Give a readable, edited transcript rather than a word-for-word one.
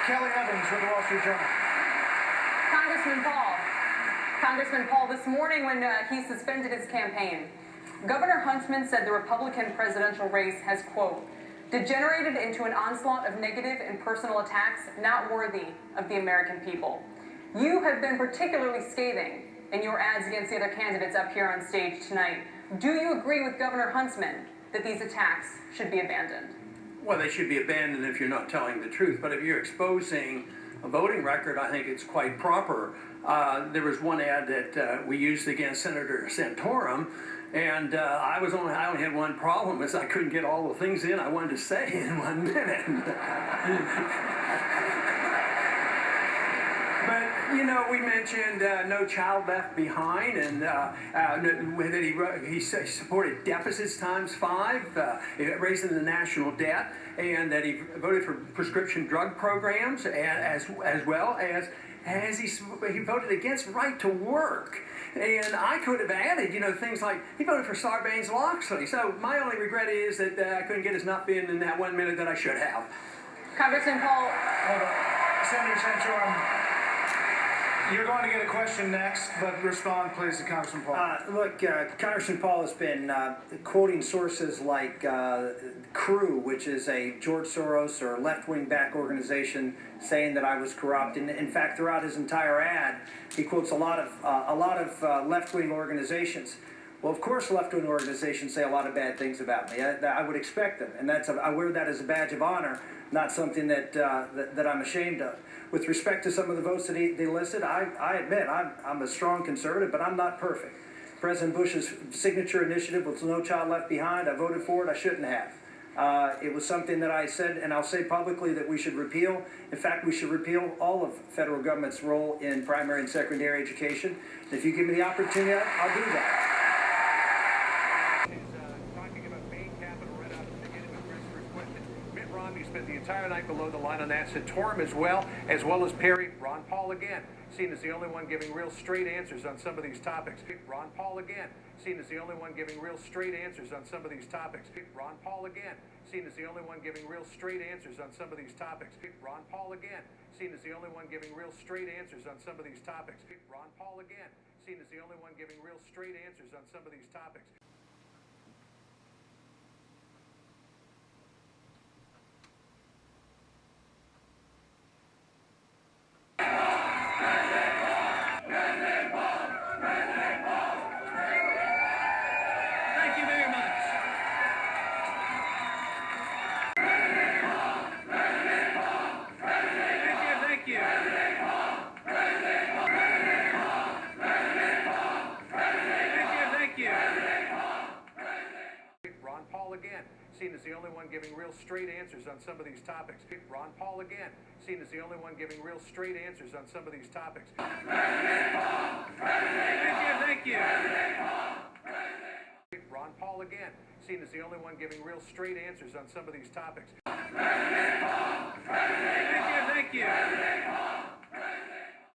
Kelly Evans with the Wall Street Journal. Congressman Paul, this morning when he suspended his campaign, Governor Huntsman said the Republican presidential race has, quote, degenerated into an onslaught of negative and personal attacks not worthy of the American people. You have been particularly scathing in your ads against the other candidates up here on stage tonight. Do you agree with Governor Huntsman that these attacks should be abandoned? Well, they should be abandoned if you're not telling the truth, but if you're exposing a voting record, I think it's quite proper. There was one ad that we used against Senator Santorum, and I only had one problem, is I couldn't get all the things in I wanted to say in 1 minute. But, you know, we mentioned No Child Left Behind, and that he supported deficits ×5, raising the national debt, and that he voted for prescription drug programs, as well as he voted against right to work. And I could have added, you know, things like he voted for Sarbanes-Oxley. So my only regret is that I couldn't get enough in that 1 minute that I should have. Congressman Paul. Hold on. Senator Santorum, you're going to get a question next, but respond, please, to Congressman Paul. Look, Congressman Paul has been quoting sources like Crew, which is a George Soros or left-wing back organization, saying that I was corrupt. And in fact, throughout his entire ad, he quotes a lot of left-wing organizations. Well, of course, left-wing organizations say a lot of bad things about me. I would expect them, and I wear that as a badge of honor, not something that I'm ashamed of. With respect to some of the votes that they listed, I admit I'm a strong conservative, but I'm not perfect. President Bush's signature initiative was No Child Left Behind. I voted for it. I shouldn't have. It was something that I said, and I'll say publicly, that we should repeal. In fact, we should repeal all of federal government's role in primary and secondary education. And if you give me the opportunity, I'll do that. Spent the entire night below the line on that. Santorum as well as Perry. Ron Paul again, seen as the only one giving real straight answers on some of these topics. Ron Paul again, seen as the only one giving real straight answers on some of these topics. Ron Paul again, seen as the only one giving real straight answers on some of these topics. Ron Paul again, seen as the only one giving real straight answers on some of these topics. Ron Paul again, seen as the only one giving real straight answers on some of these topics. Seen as the only one giving real straight answers on some of these topics. Ron Paul again, seen as the only one giving real straight answers on some of these topics. Thank you. Ron Paul again, seen as the only one giving real straight answers on some of these topics. Thank you.